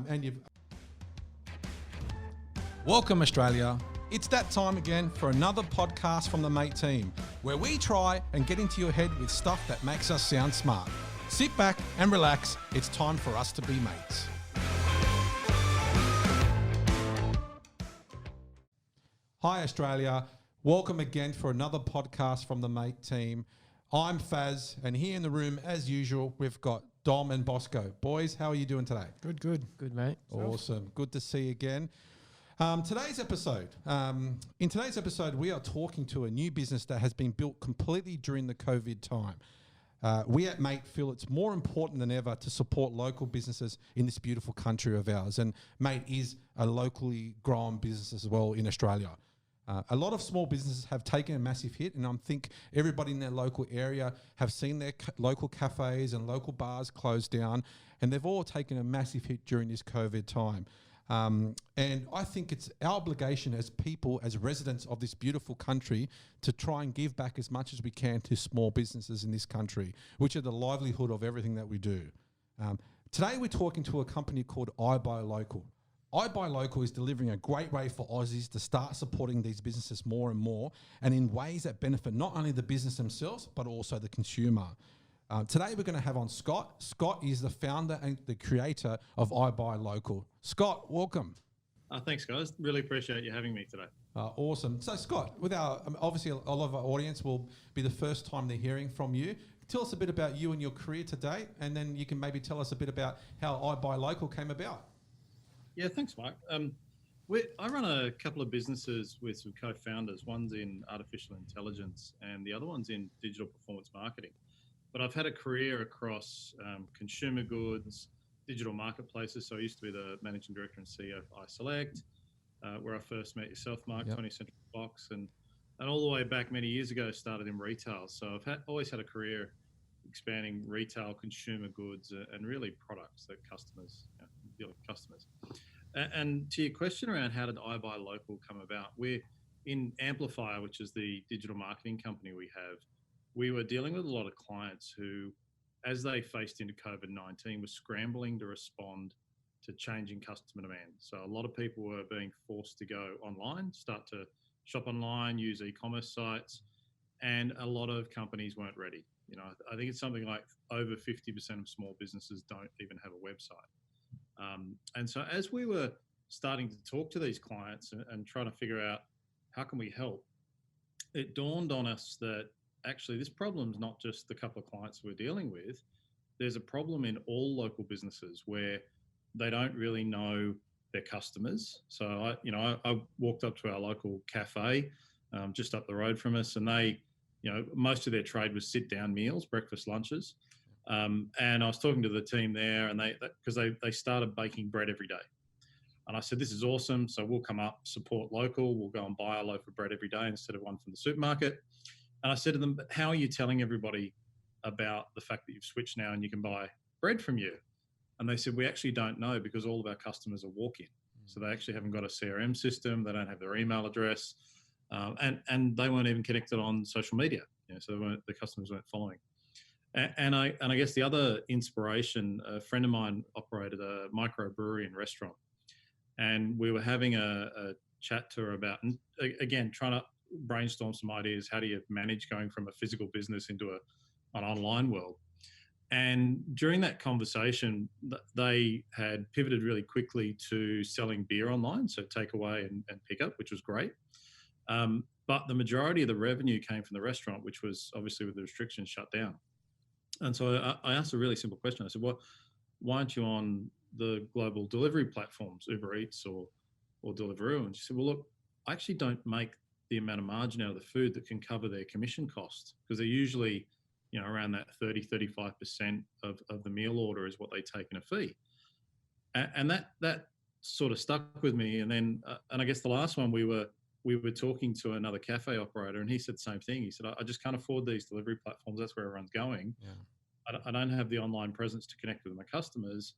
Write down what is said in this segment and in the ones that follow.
And you've welcome, Australia. It's that time again for another podcast from the Mate team, where we try and get into your head with stuff that makes us sound smart. Sit back and relax. It's time for us to be mates. Hi, Australia. Welcome again for another podcast from the Mate team. I'm Faz, and here in the room, as usual, we've got Dom and Bosco. Boys, how are you doing today? Good, mate. Awesome. Good to see you again. In today's episode, we are talking to a new business that has been built completely during the COVID time. We at Mate feel it's more important than ever to support local businesses in this beautiful country of ours. And Mate is a locally grown business as well in Australia. A lot of small businesses have taken a massive hit, and I think everybody in their local area have seen their local cafes and local bars close down, and they've all taken a massive hit during this COVID time. And I think it's our obligation as people, as residents of this beautiful country, to try and give back as much as we can to small businesses in this country, which are the livelihood of everything that we do. Today we're talking to a company called iBuyLocal. iBuyLocal is delivering a great way for Aussies to start supporting these businesses more and more, and in ways that benefit not only the business themselves, but also the consumer. Today we're going to have on Scott. Scott is the founder and the creator of iBuyLocal. Scott, welcome. Thanks, guys. Really appreciate you having me today. Awesome. So Scott, obviously a lot of our audience will be the first time they're hearing from you. Tell us a bit about you and your career to date, and then you can maybe tell us a bit about how iBuyLocal came about. Yeah, thanks, Mike. I run a couple of businesses with some co-founders. One's in artificial intelligence and the other one's in digital performance marketing. But I've had a career across consumer goods, digital marketplaces. So I used to be the managing director and CEO of iSelect, where I first met yourself, Mark, 20th Century Fox, and all the way back many years ago, started in retail. So I've always had a career expanding retail, consumer goods, and really products that customers, deal with customers. And to your question around how did iBuyLocal come about, we're in Amplifier, which is the digital marketing company we have. We were dealing with a lot of clients who, as they faced into COVID-19, were scrambling to respond to changing customer demand. So a lot of people were being forced to go online, start to shop online, use e-commerce sites, and a lot of companies weren't ready. I think it's something like over 50% of small businesses don't even have a website. And so as we were starting to talk to these clients and trying to figure out how can we help, it dawned on us that actually this problem's not just the couple of clients we're dealing with. There's a problem in all local businesses where they don't really know their customers. So I walked up to our local cafe just up the road from us, and they, most of their trade was sit-down meals, breakfast, lunches. And I was talking to the team there, and they started baking bread every day. And I said, this is awesome. So we'll come up, support local. We'll go and buy a loaf of bread every day instead of one from the supermarket. And I said to them, but how are you telling everybody about the fact that you've switched now and you can buy bread from you? And they said, we actually don't know because all of our customers are walk-in. So they actually haven't got a CRM system. They don't have their email address. And they weren't even connected on social media. So the customers weren't following. And I guess the other inspiration, a friend of mine operated a microbrewery and restaurant. And we were having a chat to her about, and again, trying to brainstorm some ideas. How do you manage going from a physical business into an online world? And during that conversation, they had pivoted really quickly to selling beer online, so takeaway and pickup, which was great. But the majority of the revenue came from the restaurant, which was obviously with the restrictions shut down. And so I asked a really simple question. I said, why aren't you on the global delivery platforms, Uber Eats or Deliveroo? And she said, well, look, I actually don't make the amount of margin out of the food that can cover their commission costs, because they're usually, around that 30-35% of the meal order is what they take in a fee. And that sort of stuck with me. And then, and I guess the last one, we were talking to another cafe operator, and he said the same thing. He said, I just can't afford these delivery platforms. That's where everyone's going. Yeah. I don't have the online presence to connect with my customers.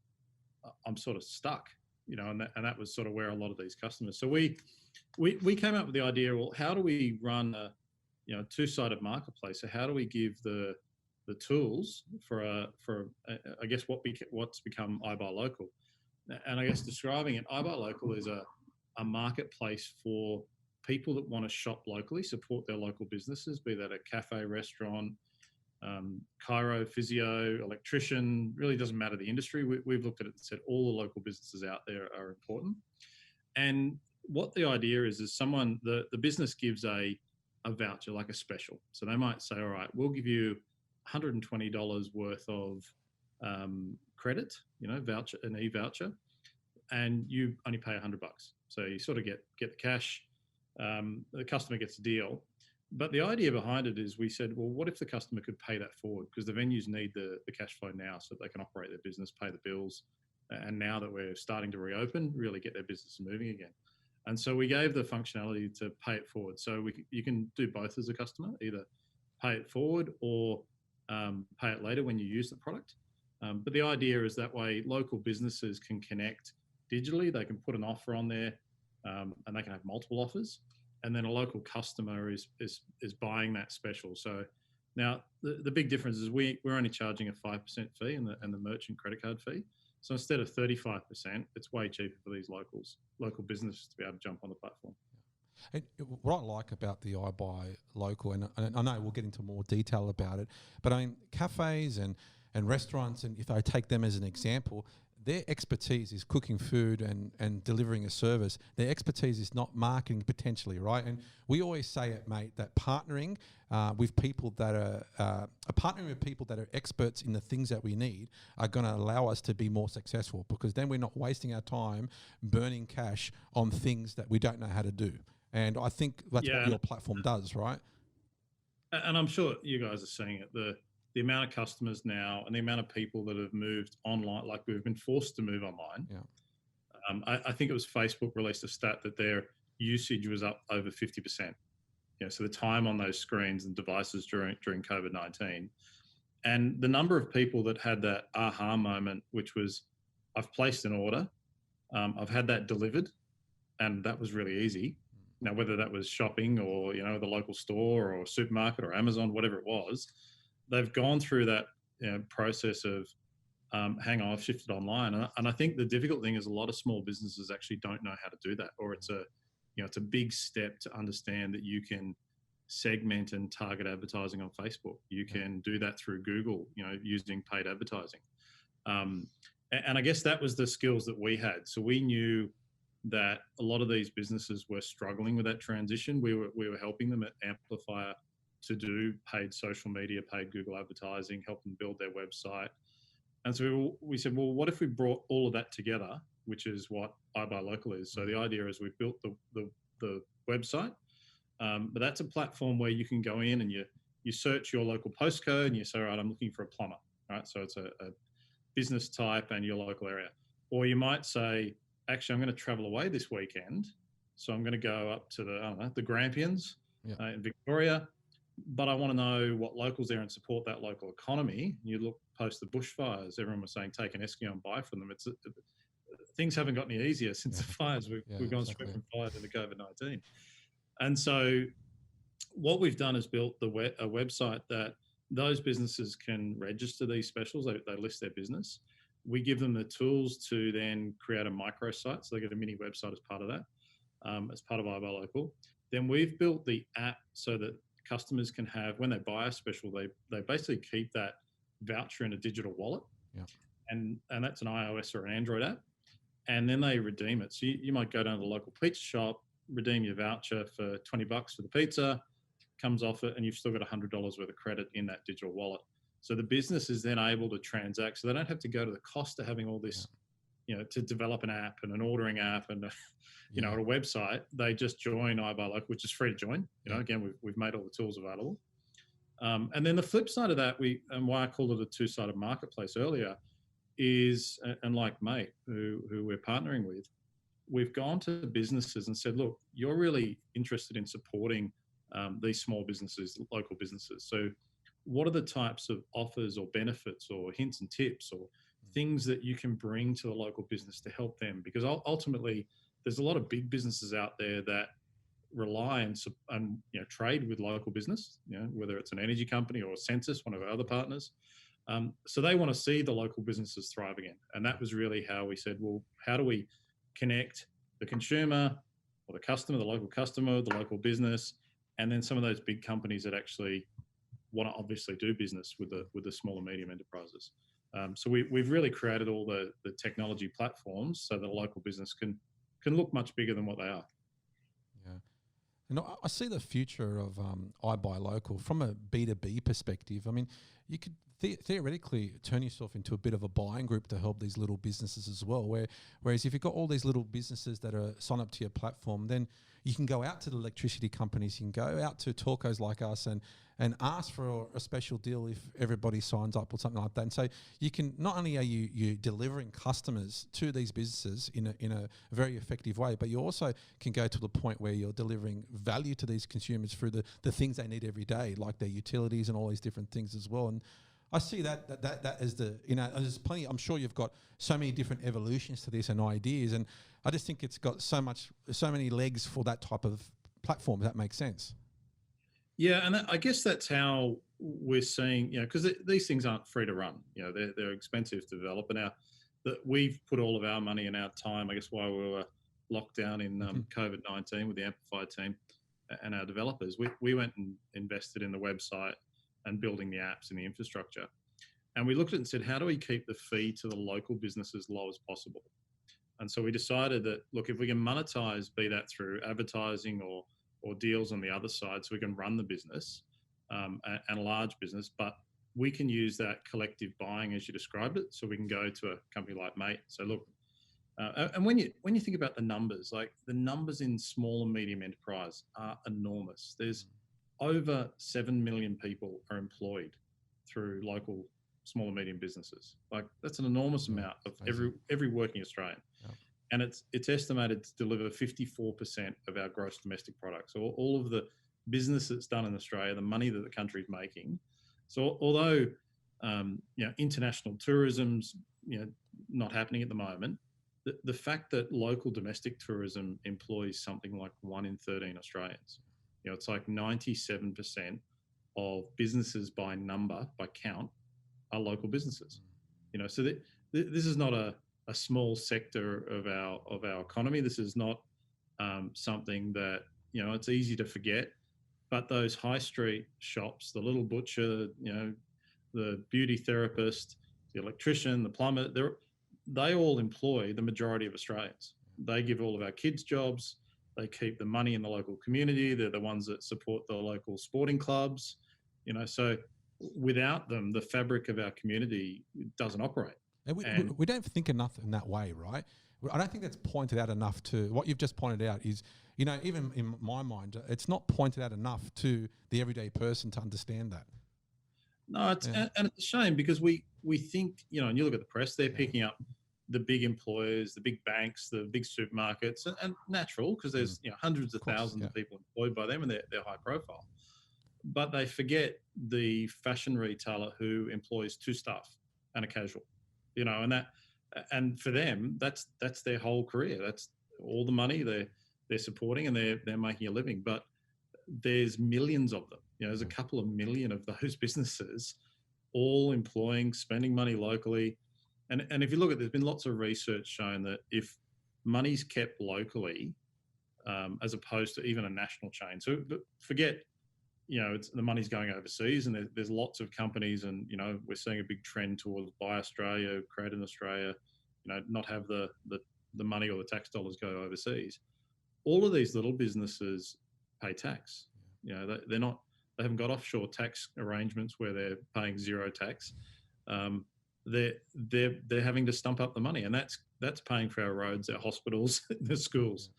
I'm sort of stuck, and that was sort of where a lot of these customers. So we came up with the idea, well, how do we run a two-sided marketplace? So how do we give the tools for I guess what's become iBuyLocal, And I guess describing it, iBuyLocal is a marketplace for people that want to shop locally, support their local businesses, be that a cafe, restaurant, chiro, physio, electrician, really doesn't matter the industry. We've looked at it and said all the local businesses out there are important. And what the idea is someone, the business gives a voucher, like a special. So they might say, all right, we'll give you $120 worth of credit, voucher, an e-voucher, and you only pay $100. So you sort of get the cash, the customer gets a deal. But the idea behind it is we said, well, what if the customer could pay that forward? Because the venues need the cash flow now so that they can operate their business, pay the bills. And now that we're starting to reopen, really get their business moving again. And so we gave the functionality to pay it forward. So you can do both as a customer, either pay it forward or pay it later when you use the product. But the idea is that way local businesses can connect digitally. They can put an offer on there and they can have multiple offers. And then a local customer is buying that special. So now the big difference is we're only charging a 5% fee and the merchant credit card fee. So instead of 35%, it's way cheaper for these local businesses to be able to jump on the platform. And what I like about the iBuyLocal, and I know we'll get into more detail about it, but I mean, cafes and restaurants, and if I take them as an example, their expertise is cooking food and delivering a service. Their expertise is not marketing potentially, right? And we always say it, mate, that partnering with people that are experts in the things that we need are going to allow us to be more successful, because then we're not wasting our time burning cash on things that we don't know how to do. And I think that's what your platform does, right? And I'm sure you guys are seeing it. The amount of customers now and the amount of people that have moved online, like we've been forced to move online. Yeah. I think it was Facebook released a stat that their usage was up over 50%. So the time on those screens and devices during COVID-19, and the number of people that had that aha moment, which was, I've placed an order, I've had that delivered, and that was really easy. Now, whether that was shopping or, the local store or supermarket or Amazon, whatever it was, they've gone through that process of, hang on, I've shifted online. And I think the difficult thing is a lot of small businesses actually don't know how to do that, or it's a big step to understand that you can segment and target advertising on Facebook. You can do that through Google, using paid advertising. And I guess that was the skills that we had. So we knew that a lot of these businesses were struggling with that transition. We were helping them at Amplifier to do paid social media, paid Google advertising, help them build their website. And so we said, well, what if we brought all of that together, which is what iBuyLocal is. So the idea is we've built the website, but that's a platform where you can go in and you search your local postcode and you say, all right, I'm looking for a plumber, right? So it's a business type and your local area. Or you might say, actually, I'm going to travel away this weekend, so I'm going to go up to the Grampians in Victoria, but I want to know what locals there and support that local economy. You look post the bushfires, everyone was saying take an Esky and buy from them. Things haven't gotten any easier since the fires. We've gone straight from fire to COVID-19. And so what we've done is built a website that those businesses can register these specials. They list their business. We give them the tools to then create a microsite, so they get a mini website as part of that, as part of iBuyLocal. Then we've built the app so that customers can have, when they buy a special, they basically keep that voucher in a digital wallet, and that's an iOS or an Android app, and then they redeem it. So you might go down to the local pizza shop, redeem your voucher for $20 for the pizza, comes off it, and you've still got $100 worth of credit in that digital wallet. So the business is then able to transact, so they don't have to go to the cost of having all this, to develop an app and an ordering app and, a website. They just join iBuyLocal, which is free to join. Again, we've made all the tools available. And then the flip side of that, and why I called it a two-sided marketplace earlier, is, and like Mate, who we're partnering with, we've gone to businesses and said, look, you're really interested in supporting these small businesses, local businesses. So what are the types of offers or benefits or hints and tips or things that you can bring to a local business to help them? Because ultimately, there's a lot of big businesses out there that rely and trade with local business, whether it's an energy company or Census, one of our other partners. So they want to see the local businesses thrive again. And that was really how we said, well, how do we connect the consumer or the customer, the local business, and then some of those big companies that actually want to obviously do business with the small and medium enterprises. So we've really created all the technology platforms so that a local business can look much bigger than what they are. Yeah. And I see the future of iBuyLocal from a B2B perspective. I mean, you could theoretically turn yourself into a bit of a buying group to help these little businesses as well. Whereas if you've got all these little businesses that are sign up to your platform, then you can go out to the electricity companies, you can go out to talkos like us and ask for a special deal if everybody signs up or something like that. And so you can, not only are you delivering customers to these businesses in a very effective way, but you also can go to the point where you're delivering value to these consumers through the things they need every day, like their utilities and all these different things as well. And I see that as there's plenty. I'm sure you've got so many different evolutions to this and ideas, and I just think it's got so many legs for that type of platform. If that makes sense. Yeah, and I guess that's how we're seeing, because these things aren't free to run. They're expensive to develop, and we've put all of our money and our time, I guess, while we were locked down in COVID-19 with the Amplify team and our developers. We went and invested in the website and building the apps and the infrastructure. And we looked at it and said, how do we keep the fee to the local business as low as possible? And so we decided that, look, if we can monetize, be that through advertising or deals on the other side, so we can run the business and a large business, but we can use that collective buying as you described it. So we can go to a company like Mate. So look, and when you think about the numbers, like the numbers in small and medium enterprise are enormous. There's over 7 million people are employed through local small and medium businesses. Like that's an enormous amount of every working Australian. Yeah. And it's estimated to deliver 54% of our gross domestic product. So all of the business that's done in Australia, the money that the country's making. So although international tourism's not happening at the moment, the fact that local domestic tourism employs something like 1 in 13 Australians. It's like 97% of businesses by count are local businesses. So this is not a small sector of our economy. This is not something that it's easy to forget. But those high street shops, the little butcher, the beauty therapist, the electrician, the plumber, they all employ the majority of Australians. They give all of our kids jobs. They keep the money in the local community. They're the ones that support the local sporting clubs. So without them, the fabric of our community doesn't operate. And we don't think enough in that way, right? I don't think that's pointed out enough to what you've just pointed out is, even in my mind, it's not pointed out enough to the everyday person to understand that. No, and it's a shame because we think, and you look at the press, they're picking up the big employers, the big banks, the big supermarkets, and natural because there's hundreds of thousands of people employed by them and they're high profile. But they forget the fashion retailer who employs 2 staff and a casual, and for them that's their whole career. That's all the money they're supporting and they're making a living. But there's millions of them. There's a couple of million of those businesses, all employing, spending money locally. And if you look at, there's been lots of research showing that if money's kept locally, as opposed to even a national chain, so forget, it's the money's going overseas, and there's lots of companies, and we're seeing a big trend towards buy Australia, create in Australia, not have the money or the tax dollars go overseas. All of these little businesses pay tax. They haven't got offshore tax arrangements where they're paying zero tax. They're having to stump up the money, and that's paying for our roads, our hospitals, the schools.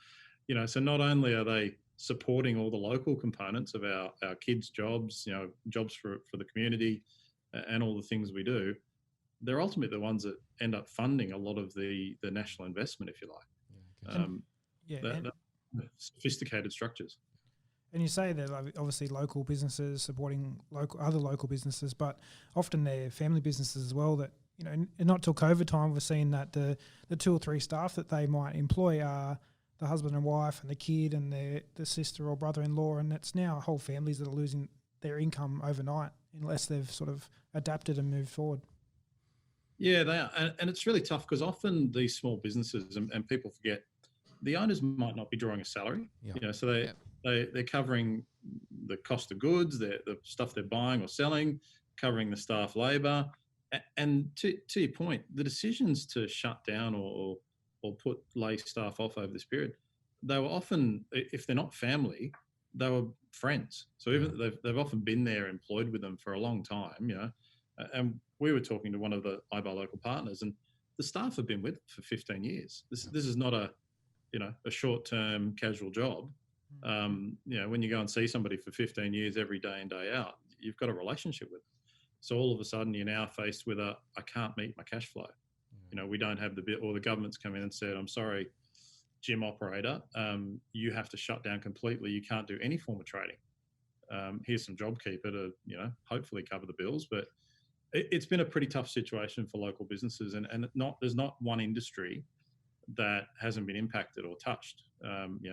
So not only are they supporting all the local components of our kids' jobs, jobs for the community, and all the things we do, they're ultimately the ones that end up funding a lot of the national investment, if you like. Sophisticated structures. And you say that obviously local businesses supporting other local businesses, but often they're family businesses as well that, not till COVID time we're seeing that the 2 or 3 staff that they might employ are the husband and wife and the kid and the sister or brother-in-law, and it's now whole families that are losing their income overnight unless they've sort of adapted and moved forward. Yeah, they are. And it's really tough because often these small businesses and people forget the owners might not be drawing a salary. Yeah. So they're covering the cost of goods, the stuff they're buying or selling, covering the staff labour. And to your point, the decisions to shut down or lay staff off over this period, they were often, if they're not family, they were friends. So even they've often been there, employed with them for a long time. And we were talking to one of the iBuyLocal partners, and the staff have been with it for 15 years. This is not a short-term casual job. When you go and see somebody for 15 years every day in, day out, you've got a relationship with them. So all of a sudden you're now faced with I can't meet my cash flow. We don't have the bit, or the government's come in and said, I'm sorry, gym operator, you have to shut down completely. You can't do any form of trading. Here's some JobKeeper to, hopefully cover the bills. But it's been a pretty tough situation for local businesses, and there's not one industry that hasn't been impacted or touched.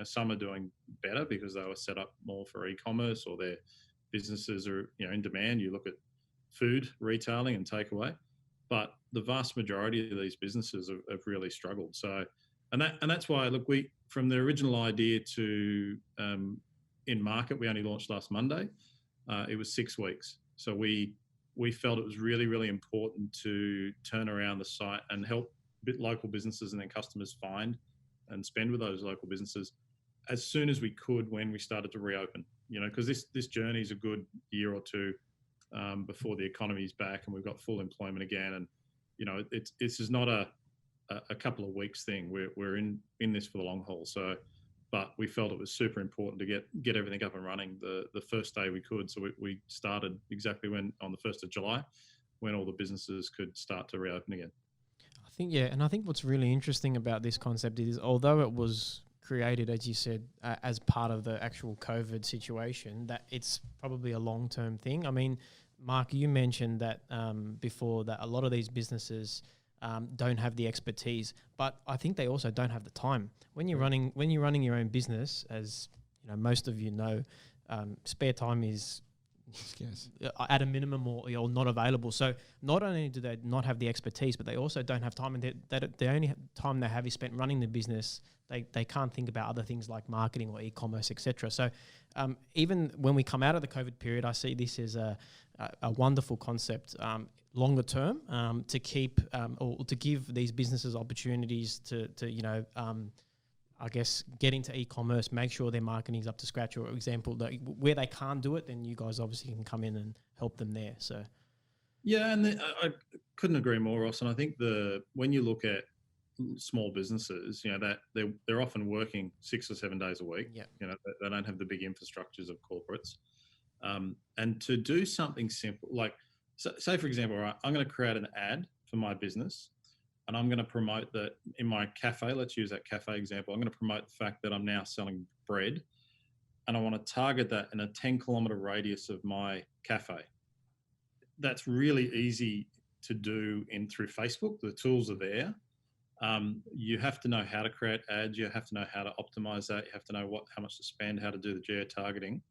Some are doing better because they were set up more for e-commerce, or their businesses are in demand. You look at food retailing and takeaway, but the vast majority of these businesses have really struggled. So, and that's why, look, we, from the original idea to in market, we only launched last Monday. It was 6 weeks. So we felt it was really, really important to turn around the site and help local businesses and then customers find and spend with those local businesses as soon as we could when we started to reopen. Because this journey is a good year or two before the economy's back and we've got full employment again. And this is not a couple of weeks thing. We're in this for the long haul. So, but we felt it was super important to get everything up and running the first day we could. So we started exactly on the 1st of July, when all the businesses could start to reopen again. I think what's really interesting about this concept is, although it was created, as you said, as part of the actual COVID situation, that it's probably a long-term thing. I mean, Mark, you mentioned that before, that a lot of these businesses don't have the expertise, but I think they also don't have the time. When you're running your own business, as most of spare time is Yes. At a minimum or not available. So not only do they not have the expertise, but they also don't have time, and the only time they have is spent running the business. They can't think about other things like marketing or e-commerce, etc. So even when we come out of the COVID period, I see this as a wonderful concept longer term to keep or to give these businesses opportunities to I guess get into e-commerce, make sure their marketing is up to scratch. Or example, where they can't do it, then you guys obviously can come in and help them there. So, yeah, and I couldn't agree more, Ross. And I think when you look at small businesses, that they're often working 6 or 7 days a week. Yeah. They don't have the big infrastructures of corporates, and to do something simple, like say for example, right, I'm going to create an ad for my business. And I'm going to promote that in my cafe. Let's use that cafe example. I'm going to promote the fact that I'm now selling bread, and I want to target that in a 10-kilometre radius of my cafe. That's really easy to do through Facebook. The tools are there. You have to know how to create ads. You have to know how to optimize that. You have to know how much to spend, how to do the geo-targeting.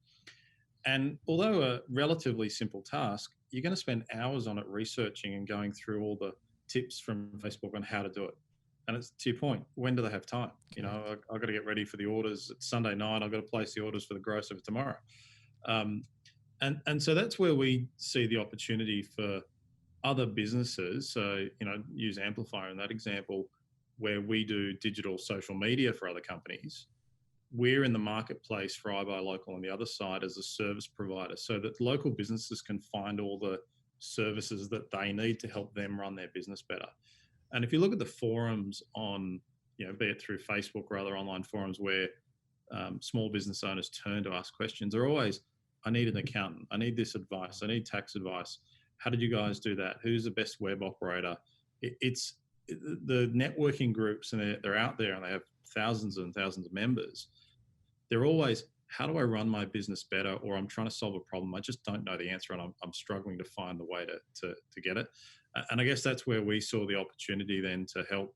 And although a relatively simple task, you're going to spend hours on it researching and going through all the tips from Facebook on how to do it. And it's to your point, when do they have time? I've got to get ready for the orders. It's Sunday night. I've got to place the orders for the grocer for tomorrow. And so that's where we see the opportunity for other businesses. So, use Amplifier in that example, where we do digital social media for other companies. We're in the marketplace for iBuyLocal on the other side as a service provider, so that local businesses can find all the services that they need to help them run their business better. And if you look at the forums on, be it through Facebook or other online forums where small business owners turn to ask questions, they're always, I need an accountant, I need this advice, I need tax advice. How did you guys do that? Who's the best web operator? It's the networking groups, and they're out there and they have thousands and thousands of members. They're always, how do I run my business better? Or I'm trying to solve a problem. I just don't know the answer, and I'm struggling to find the way to get it. And I guess that's where we saw the opportunity then to help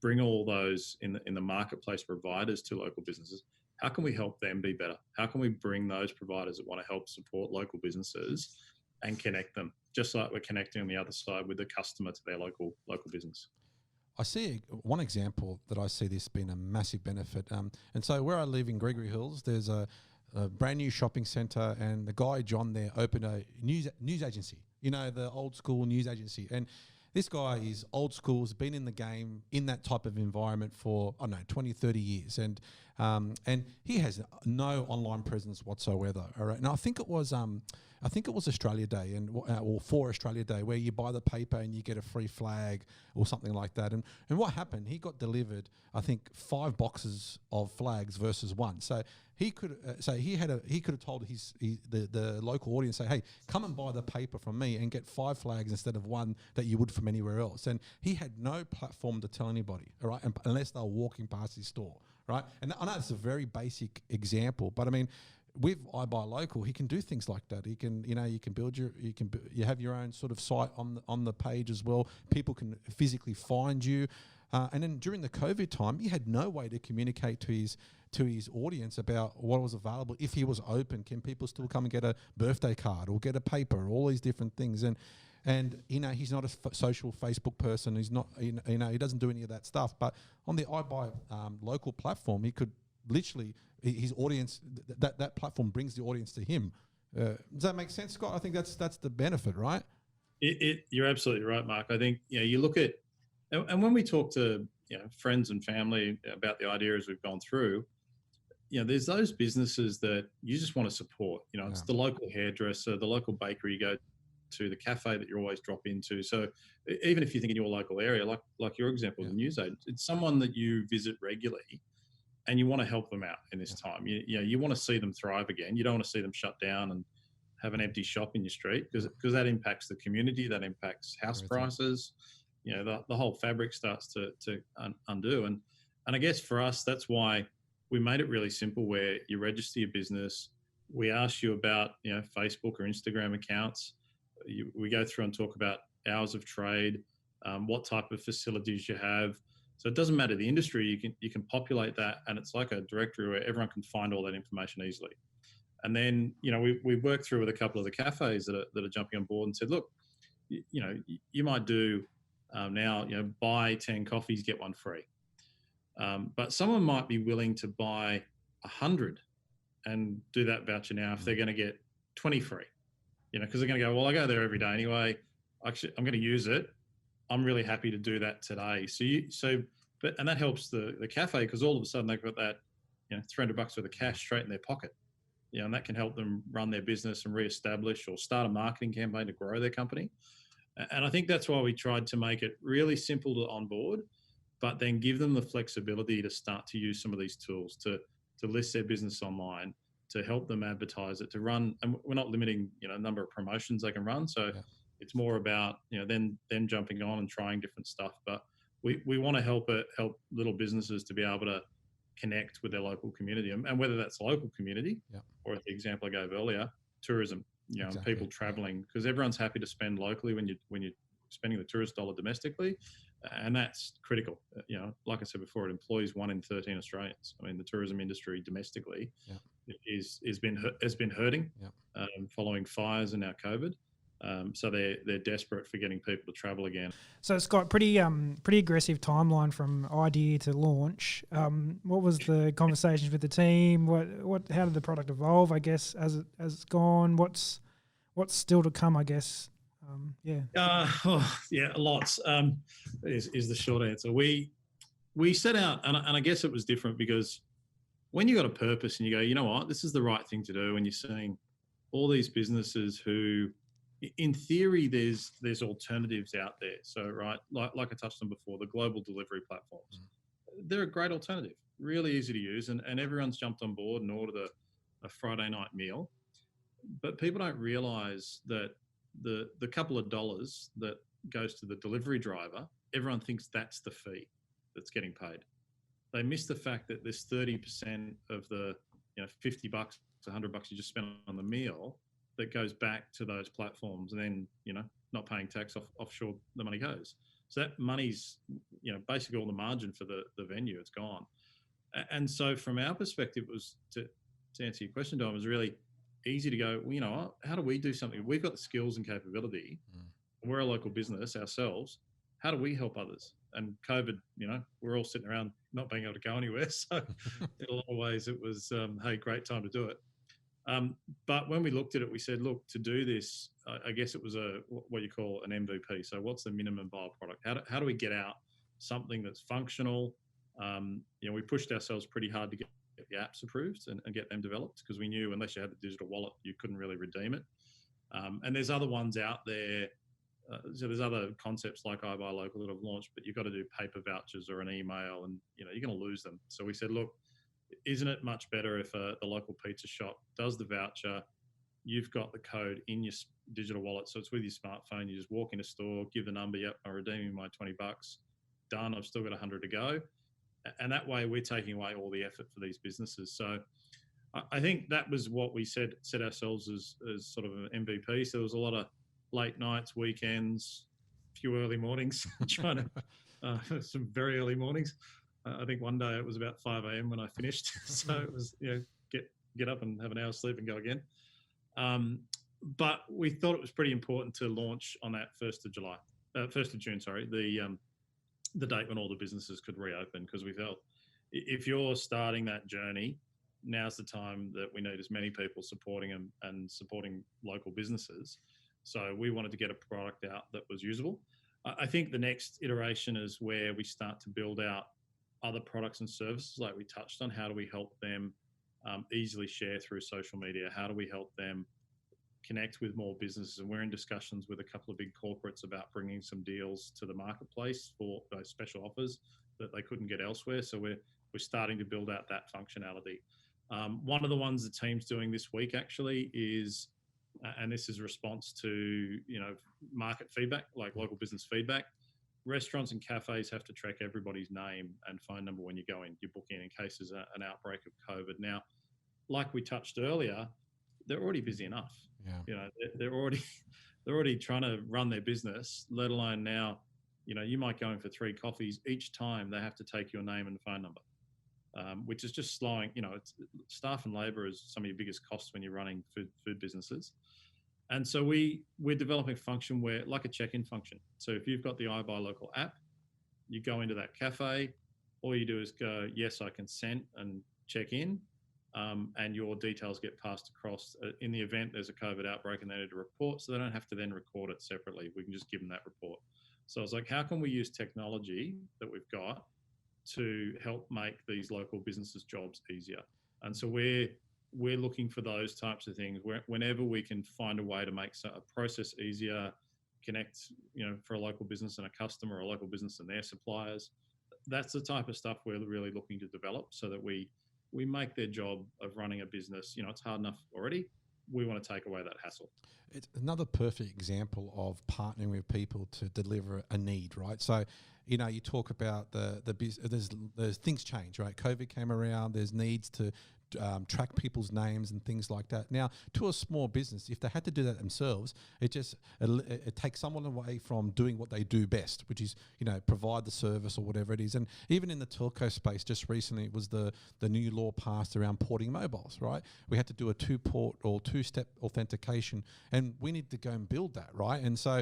bring all those in the marketplace providers to local businesses. How can we help them be better? How can we bring those providers that want to help support local businesses and connect them, just like we're connecting on the other side with the customer to their local business. I see one example that I see this being a massive benefit. And so where I live in Gregory Hills, there's a brand new shopping centre, and the guy, John, there opened a news agency, the old school news agency. And this guy is old school, has been in the game in that type of environment for, 20, 30 years. And he has no online presence whatsoever. All right. And I think it was Australia Day or for Australia Day, where you buy the paper and you get a free flag or something like that. And what happened? He got delivered, I think, 5 boxes of flags versus 1. So he could he could have told the local audience, say, hey, come and buy the paper from me and get 5 flags instead of 1 that you would from anywhere else. And he had no platform to tell anybody, all right, unless they were walking past his store, right? And I know it's a very basic example, but I mean, with iBuyLocal, he can do things like that. He can, you can build you have your own sort of site on the page as well. People can physically find you. And then during the COVID time, he had no way to communicate to his audience about what was available. If he was open, can people still come and get a birthday card or get a paper, or all these different things? And he's not a social Facebook person. He's not, he doesn't do any of that stuff. But on the iBuyLocal platform, he could literally, his audience, that platform brings the audience to him. Does that make sense, Scott? I think that's the benefit, right? You're absolutely right, Mark. I think you look at, and when we talk to friends and family about the ideas we've gone through, there's those businesses that you just want to support. It's the local hairdresser, the local bakery you go to, the cafe that you always drop into. So even if you think in your local area, like your example, the news agent, it's someone that you visit regularly, and you want to help them out in this time. You want to see them thrive again. You don't want to see them shut down and have an empty shop in your street, because that impacts the community, that impacts house prices. The whole fabric starts to undo. And I guess for us, that's why we made it really simple, where you register your business. We ask you about Facebook or Instagram accounts. We go through and talk about hours of trade, what type of facilities you have. So it doesn't matter the industry, you can populate that, and it's like a directory where everyone can find all that information easily. And then we worked through with a couple of the cafes that are jumping on board and said, look, you might do now buy 10 coffees, get 1 free, but someone might be willing to buy 100 and do that voucher now if they're going to get 20 free, because they're going to go, well, I go there every day anyway. Actually, I'm going to use it. I'm really happy to do that today. And that helps the cafe, because all of a sudden they've got that, $300 worth of cash straight in their pocket, and that can help them run their business and reestablish or start a marketing campaign to grow their company. And I think that's why we tried to make it really simple to onboard, but then give them the flexibility to start to use some of these tools to list their business online, to help them advertise it, to run. And we're not limiting, number of promotions they can run. So it's more about, them jumping on and trying different stuff. But we want to help little businesses to be able to connect with their local community, and whether that's local community or, the example I gave earlier, tourism, and people traveling, because everyone's happy to spend locally when you're spending the tourist dollar domestically, and that's critical. Like I said before, it employs 1 in 13 Australians. I mean, the tourism industry domestically has been hurting following fires and now COVID. So they're desperate for getting people to travel again. So Scott, pretty aggressive timeline from idea to launch. What was the conversations with the team? How did the product evolve, I guess, as it's gone? What's still to come, I guess? Lots is the short answer. We set out, and I guess it was different, because when you got a purpose and you go, you know what, this is the right thing to do, and you're seeing all these businesses who, in theory, there's alternatives out there. So, right, like I touched on before, the global delivery platforms, they're a great alternative, really easy to use, and everyone's jumped on board and ordered a Friday night meal. But people don't realise that the couple of dollars that goes to the delivery driver, everyone thinks that's the fee that's getting paid. They miss the fact that there's 30% of the $50, $100 you just spent on the meal that goes back to those platforms, and then not paying tax offshore the money goes. So that money's basically all the margin for the venue, it's gone. And so from our perspective, it was to answer your question, Dom, was really, easy to go, well, you know, how do we do something? We've got the skills and capability. We're a local business ourselves. How do we help others? And COVID, you know, we're all sitting around not being able to go anywhere. So in a lot of ways it was, hey, great time to do it. But when we looked at it, we said, look, to do this, I guess it was what you call an MVP. So what's the minimum viable product? How do we get out something that's functional? You know, we pushed ourselves pretty hard to get the apps approved and get them developed, because we knew unless you had the digital wallet, you couldn't really redeem it. And there's other ones out there. So there's other concepts like iBuyLocal that have launched, but you've got to do paper vouchers or an email, and you know, you're going to lose them. So we said, look, isn't it much better if the local pizza shop does the voucher? You've got the code in your digital wallet, so it's with your smartphone. You just walk in a store, give the number, yep, I'm redeeming my $20. Done. I've still got 100 to go. And that way we're taking away all the effort for these businesses. So I think that was what we set ourselves as sort of an MVP. So there was a lot of late nights, weekends, a few early mornings, trying to, some very early mornings. I think one day it was about 5 a.m. when I finished. So it was, you know, get up and have an hour's sleep and go again. But we thought it was pretty important to launch on that 1st of June, the date when all the businesses could reopen, because we felt if you're starting that journey, now's the time that we need as many people supporting them and supporting local businesses. So we wanted to get a product out that was usable. I think the next iteration is where we start to build out other products and services like we touched on. How do we help them easily share through social media? How do we help them connect with more businesses? And we're in discussions with a couple of big corporates about bringing some deals to the marketplace for those special offers that they couldn't get elsewhere. So we're starting to build out that functionality. One of the ones the team's doing this week actually is, and this is a response to, you know, market feedback, like local business feedback. Restaurants and cafes have to track everybody's name and phone number when you go in, you book in case there's an outbreak of COVID. Now, like we touched earlier, they're already busy enough. Yeah. You know, they're already trying to run their business, let alone now, you know, you might go in for 3 coffees. Each time they have to take your name and phone number, which is just slowing, you know, staff and labor is some of your biggest costs when you're running food businesses. And so we're developing a function where, like a check-in function. So if you've got the iBuyLocal app, you go into that cafe, all you do is go, yes, I consent, and check in. And your details get passed across. In the event there's a COVID outbreak and they need to report, so they don't have to then record it separately. We can just give them that report. So I was like, how can we use technology that we've got to help make these local businesses' jobs easier? And so we're looking for those types of things. Whenever we can find a way to make a process easier, connect, you know, for a local business and a customer, or a local business and their suppliers, that's the type of stuff we're really looking to develop, so that we make their job of running a business, you know, it's hard enough already. We want to take away that hassle. It's another perfect example of partnering with people to deliver a need, right? So, you know, you talk about there's things change, right? COVID came around, there's needs to track people's names and things like that. Now, to a small business, if they had to do that themselves, it takes someone away from doing what they do best, which is, you know, provide the service or whatever it is. And even in the telco space, just recently, it was the new law passed around porting mobiles, right? We had to do a 2-port or 2-step authentication, and we need to go and build that, right? And so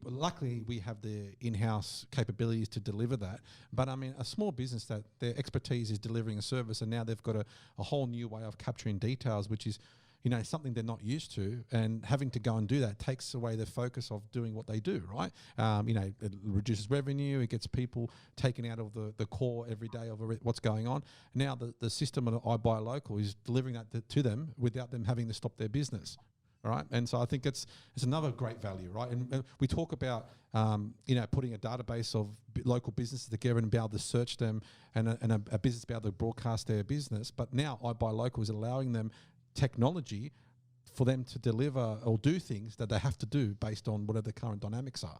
luckily we have the in-house capabilities to deliver that. But I mean, a small business that their expertise is delivering a service, and now they've got a whole new way of capturing details, which is, you know, something they're not used to, and having to go and do that takes away the focus of doing what they do, right? You know, it reduces revenue, it gets people taken out of the core every day of what's going on. Now the system of iBuyLocal is delivering that to them without them having to stop their business. Right, and so I think it's another great value, right? And we talk about you know, putting a database of local businesses together and be able to search them, and a business be able to broadcast their business. But now iBuyLocal is allowing them technology for them to deliver or do things that they have to do based on whatever the current dynamics are.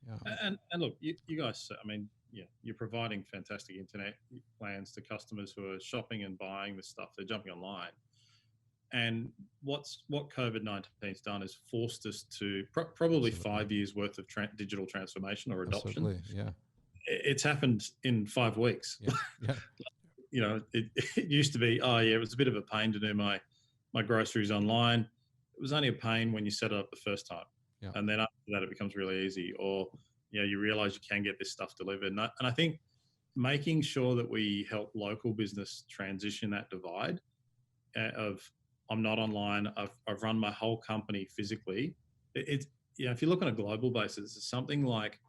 Yeah. And look, you guys, I mean, yeah, you're providing fantastic internet plans to customers who are shopping and buying this stuff. They're jumping online. And what COVID-19's done is forced us to probably 5 years worth of digital transformation or adoption. Absolutely, yeah. It's happened in 5 weeks. Yeah. Yeah. You know, it used to be, oh yeah, it was a bit of a pain to do my my groceries online. It was only a pain when you set it up the first time. Yeah. And then after that, it becomes really easy. Or, you realize you can get this stuff delivered. And I think making sure that we help local business transition that divide of I'm not online, I've run my whole company physically. It's, if you look on a global basis, it's something like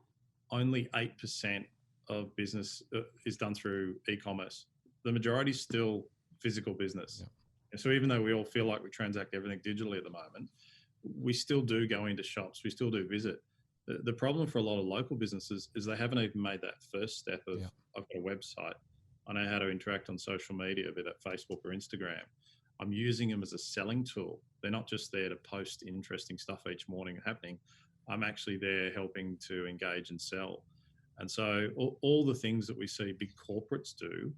only 8% of business is done through e-commerce. The majority is still physical business. Yeah. And so even though we all feel like we transact everything digitally at the moment, we still do go into shops. We still do visit. The problem for a lot of local businesses is they haven't even made that first step of, I've got a website. I know how to interact on social media, be that Facebook or Instagram. I'm using them as a selling tool. They're not just there to post interesting stuff each morning happening. I'm actually there helping to engage and sell. And so all the things that we see big corporates do,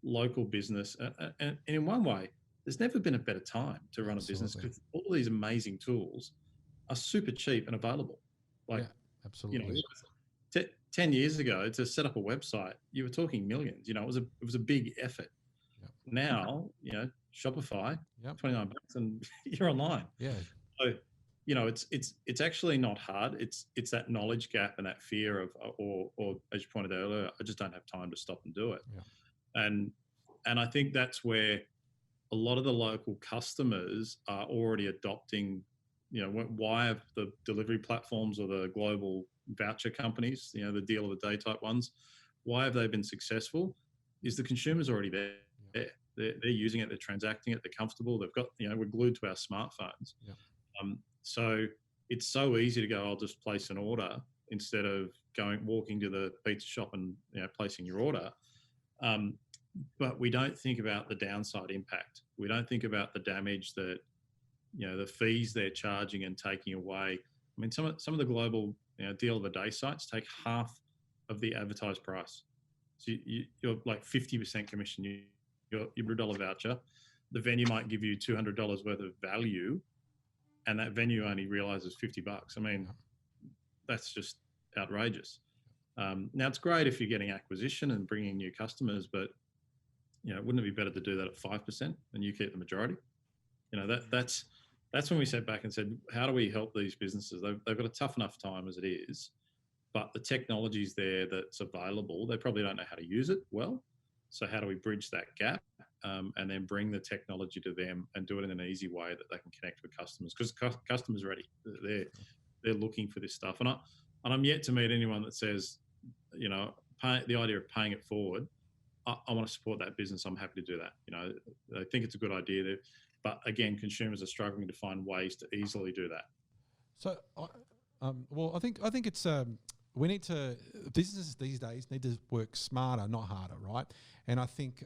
local business, and in one way, there's never been a better time to run a business because all these amazing tools are super cheap and available. Like, absolutely. 10 years ago to set up a website, you were talking millions. It was a big effort. Yep. Now, Shopify, $29 and you're online. Yeah. So, it's actually not hard. It's that knowledge gap and that fear of, or as you pointed out earlier, I just don't have time to stop and do it. Yeah. And I think that's where a lot of the local customers are already adopting. Why have the delivery platforms or the global voucher companies, the deal of the day type ones, why have they been successful? Is the consumer's already there. Yeah. They're using it, they're transacting it, they're comfortable. They've got, we're glued to our smartphones. Yeah. So it's so easy to go, I'll just place an order instead of walking to the pizza shop and placing your order. But we don't think about the downside impact. We don't think about the damage that, the fees they're charging and taking away. I mean, some of the global deal of the day sites take half of the advertised price. So you're like 50% commission. Your $100 voucher, the venue might give you $200 worth of value, and that venue only realizes $50. I mean, that's just outrageous. Now it's great if you're getting acquisition and bringing new customers, but wouldn't it be better to do that at 5% and you keep the majority? That's when we sat back and said, how do we help these businesses? They've got a tough enough time as it is, but the technology's there that's available. They probably don't know how to use it well. So how do we bridge that gap and then bring the technology to them and do it in an easy way that they can connect with customers? Because customers are ready. They're looking for this stuff. And I'm yet to meet anyone that says, the idea of paying it forward, I want to support that business. I'm happy to do that. I think it's a good idea. But again, consumers are struggling to find ways to easily do that. So, I think it's businesses these days need to work smarter, not harder, right? And I think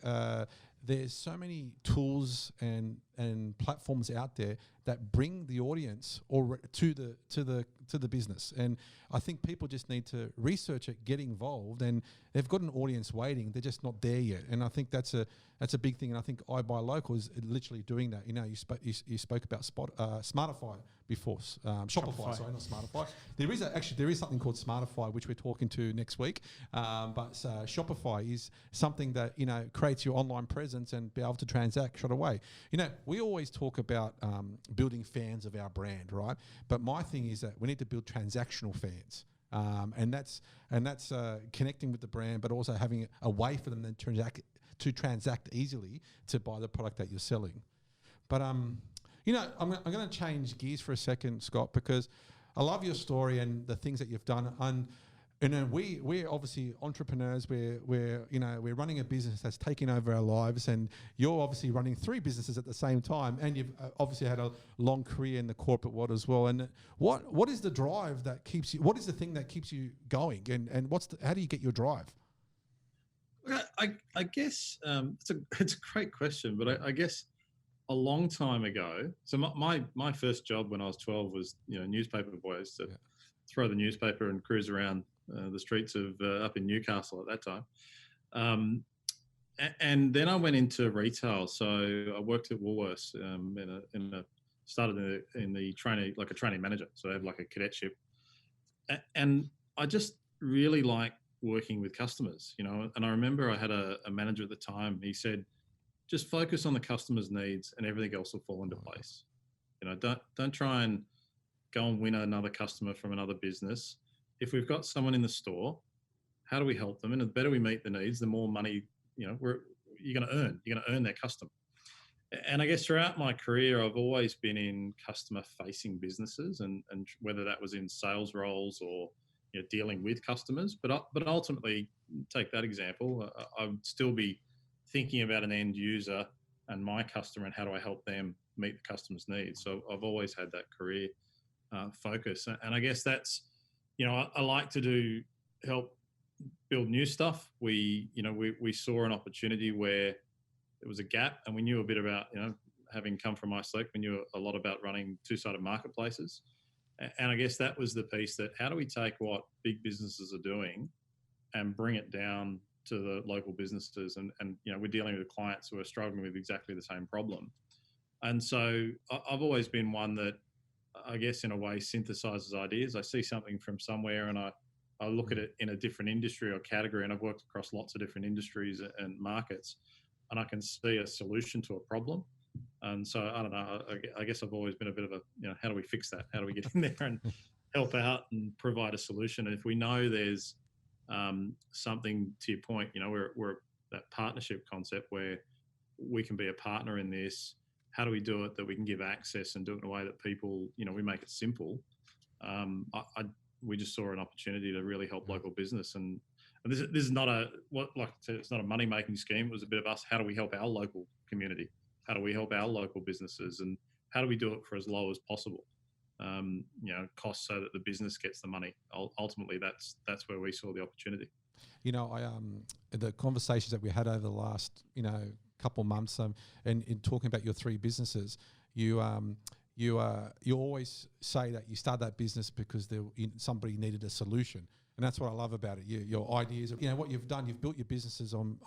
there's so many tools and platforms out there that bring the audience to the business. And I think people just need to research it, get involved, and they've got an audience waiting. They're just not there yet. And I think that's a big thing. And I think iBuyLocal is literally doing that. You spoke about Smartify before, Shopify. Sorry, not Smartify. There is something called Smartify, which we're talking to next week. But Shopify is something that creates your online presence and be able to transact straight away. We always talk about building fans of our brand, right? But my thing is that we need to build transactional fans. And that's connecting with the brand, but also having a way for them to transact easily to buy the product that you're selling. But I'm going to change gears for a second, Scott, because I love your story and the things that you've done. And we're obviously entrepreneurs. We're running a business that's taking over our lives, and you're obviously running 3 businesses at the same time, and you've obviously had a long career in the corporate world as well. And what is the drive that keeps you? What is the thing that keeps you going? And how do you get your drive? I guess it's a great question, but I guess a long time ago. So my first job when I was 12 was newspaper boys to throw the newspaper and cruise around the streets of up in Newcastle at that time. And then I went into retail. So I worked at Woolworths started in the trainee, like a trainee manager. So I had like a cadetship. And I just really like working with customers, and I remember I had a manager at the time. He said, just focus on the customer's needs, and everything else will fall into place. Don't try and go and win another customer from another business. If we've got someone in the store, how do we help them? And the better we meet the needs, the more money you're going to earn. You're going to earn their customer. And I guess throughout my career, I've always been in customer-facing businesses, and whether that was in sales roles or dealing with customers. But ultimately, take that example, I would still be thinking about an end user and my customer, and how do I help them meet the customer's needs. So I've always had that career focus, and I guess that's I like to help build new stuff. We saw an opportunity where there was a gap, and we knew a bit about, having come from iSelect, we knew a lot about running two-sided marketplaces. And I guess that was the piece, that how do we take what big businesses are doing and bring it down to the local businesses? And we're dealing with clients who are struggling with exactly the same problem. And so I've always been one that, I guess, in a way, synthesizes ideas. I see something from somewhere and I look at it in a different industry or category, and I've worked across lots of different industries and markets, and I can see a solution to a problem. And so, I don't know, I guess I've always been a bit of a, how do we fix that? How do we get in there and help out and provide a solution? And if we know there's something, to your point, we're that partnership concept where we can be a partner in this. How do we do it that we can give access and do it in a way that people, we make it simple? We just saw an opportunity to really help local business, and this is not it's not a money making scheme. It was a bit of us. How do we help our local community? How do we help our local businesses, and how do we do it for as low as possible? Costs, so that the business gets the money. Ultimately, that's where we saw the opportunity. The conversations that we had over the last couple of months, and in talking about your three businesses, you always say that you start that business because somebody needed a solution. And that's what I love about it. Your ideas, what you've done, you've built your businesses on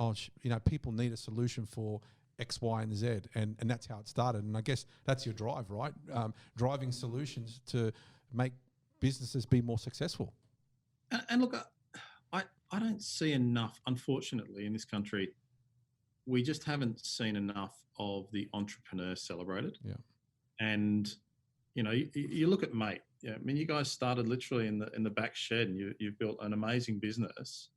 people need a solution for X, Y, and Z, and that's how it started. And I guess that's your drive, right? Driving solutions to make businesses be more successful. And look, I don't see enough, unfortunately, in this country. We just haven't seen enough of the entrepreneur celebrated. Yeah. And you look at Mate. Yeah, I mean, you guys started literally in the back shed, and you've built an amazing business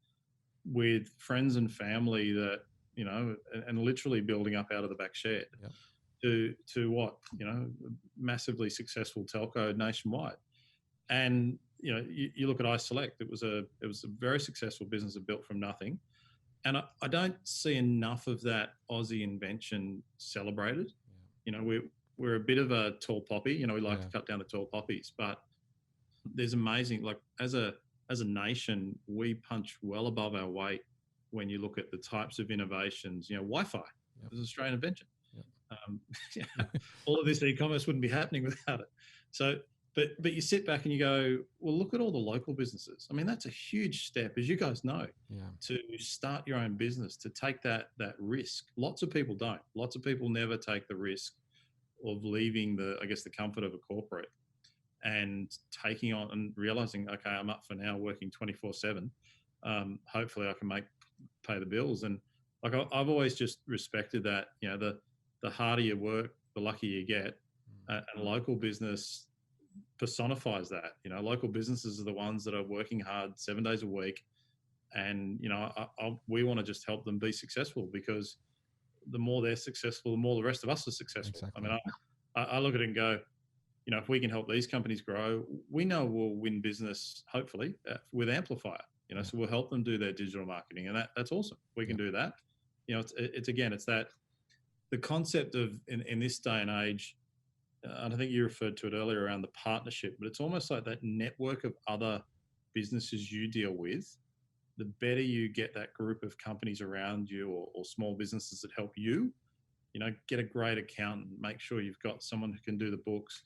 with friends and family that and literally building up out of the back shed. Yeah. To what massively successful telco nationwide. And you look at iSelect. It was a very successful business that built from nothing. And I don't see enough of that Aussie invention celebrated. Yeah. We're a bit of a tall poppy. We like to cut down the tall poppies, but there's amazing, like as a nation, we punch well above our weight when you look at the types of innovations. Wi-Fi is an Australian invention. Yep. All of this e-commerce wouldn't be happening without it. So, but you sit back and you go, well, look at all the local businesses. I mean, that's a huge step, as you guys know, to start your own business, to take that risk. Lots of people don't. Lots of people never take the risk of leaving the comfort of a corporate and taking on and realizing, okay, I'm up for now working 24/7. Hopefully I can pay the bills. And like, I've always just respected that, the harder you work, the luckier you get. And local business personifies that. Local businesses are the ones that are working hard 7 days a week. And, we want to just help them be successful, because the more they're successful, the more the rest of us are successful. Exactly. I mean, I look at it and go, if we can help these companies grow, we know we'll win business, hopefully, with Amplifier. So we'll help them do their digital marketing, and that's awesome. We can do that. It's that the concept of in this day and age, and I think you referred to it earlier around the partnership, but it's almost like that network of other businesses you deal with. The better you get that group of companies around you, or small businesses that help you, get a great accountant, make sure you've got someone who can do the books,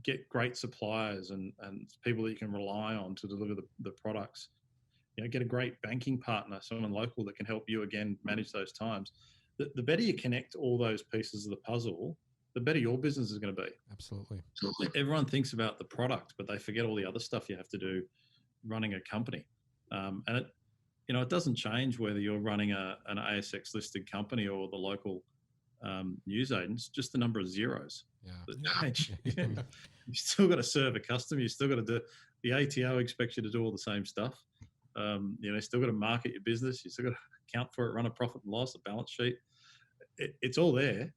get great suppliers and people that you can rely on to deliver the products. Get a great banking partner, someone local that can help you, again, manage those times. The better you connect all those pieces of the puzzle, the better your business is going to be. Absolutely. Everyone thinks about the product, but they forget all the other stuff you have to do running a company. And it doesn't change whether you're running an ASX listed company or the local news agents, just the number of zeros that change. You still got to serve a customer. You still got to do, the ATO expects you to do all the same stuff. You still got to market your business. You still got to account for it, run a profit and loss, a balance sheet. It's all there.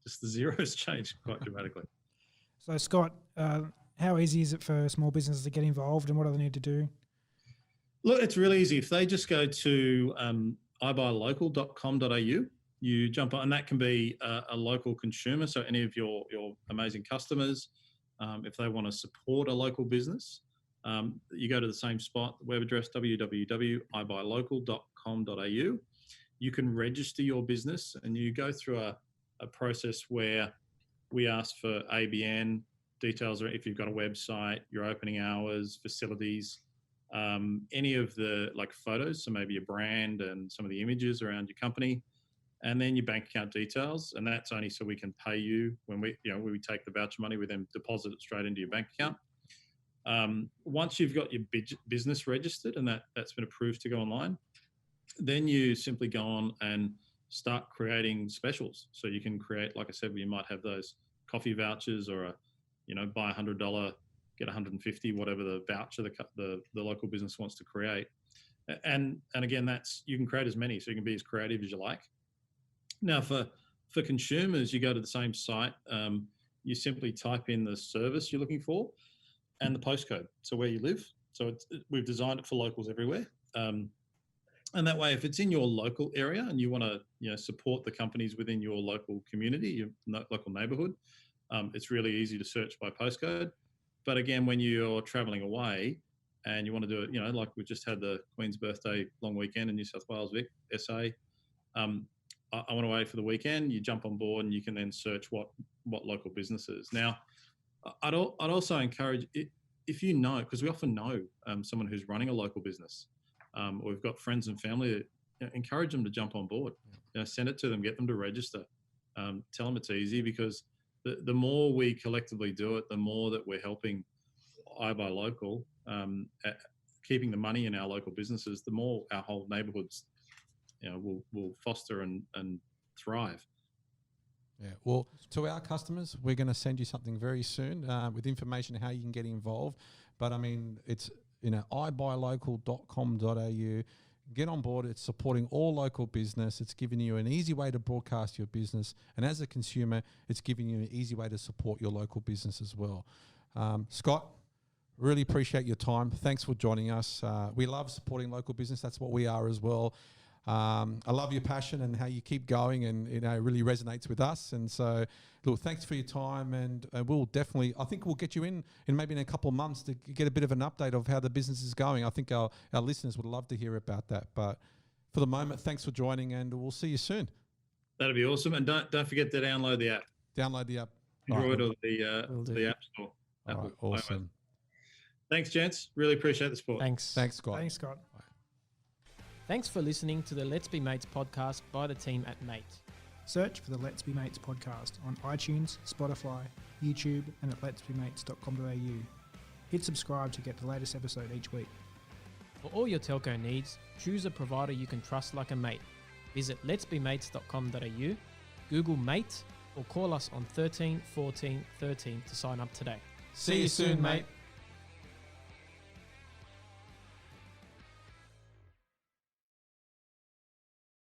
Just the zeros change quite dramatically. So Scott, how easy is it for small businesses to get involved, and what do they need to do? Look, it's really easy. If they just go to iBuyLocal.com.au, you jump on, and that can be a local consumer. So any of your amazing customers, if they want to support a local business, you go to the same spot, the web address, www.iBuyLocal.com.au. You can register your business, and you go through a process where we ask for ABN details, or if you've got a website, your opening hours, facilities, any of the photos, so maybe your brand and some of the images around your company, and then your bank account details. And that's only so we can pay you when we take the voucher money, we then deposit it straight into your bank account. Once you've got your business registered and that's been approved to go online, then you simply go on and start creating specials. So you can create, like I said, you might have those coffee vouchers, or buy $100, get 150, whatever the voucher the local business wants to create. And again, you can create as many, so you can be as creative as you like. Now for consumers, you go to the same site, you simply type in the service you're looking for and the postcode, so where you live. So we've designed it for locals everywhere. And that way, if it's in your local area and you want to support the companies within your local community, your local neighborhood, it's really easy to search by postcode. But again, when you're traveling away and you want to do it, like we just had the Queen's birthday long weekend in New South Wales, SA, I want to wait for the weekend. You jump on board and you can then search what local businesses. Now, I'd also encourage, if because we often know someone who's running a local business, or we've got friends and family, encourage them to jump on board. Send it to them, get them to register. Tell them it's easy, because the more we collectively do it, the more that we're helping iBuyLocal, keeping the money in our local businesses, the more our whole neighbourhoods will foster and thrive. Yeah. Well, to our customers, we're going to send you something very soon with information how you can get involved. But I mean, it's iBuyLocal.com.au. Get on board. It's supporting all local business. It's giving you an easy way to broadcast your business, and as a consumer, it's giving you an easy way to support your local business as well. Scott, really appreciate your time. Thanks for joining us. We love supporting local business. That's what we are as well. I love your passion and how you keep going, and it really resonates with us. And so, look, thanks for your time, and we'll definitely, I think we'll get you in maybe in a couple of months to get a bit of an update of how the business is going. I think our listeners would love to hear about that. But for the moment, thanks for joining, and we'll see you soon. That'd be awesome. And don't forget to download the app. Download the app. Android or the App Store. All right, awesome. Thanks, gents. Really appreciate the support. Thanks, Scott. Thanks, Scott. Thanks for listening to the Let's Be Mates podcast by the team at Mate. Search for the Let's Be Mates podcast on iTunes, Spotify, YouTube, and at letsbemates.com.au. Hit subscribe to get the latest episode each week. For all your telco needs, choose a provider you can trust like a mate. Visit letsbemates.com.au, Google Mate, or call us on 13 14 13 to sign up today. See you soon, mate.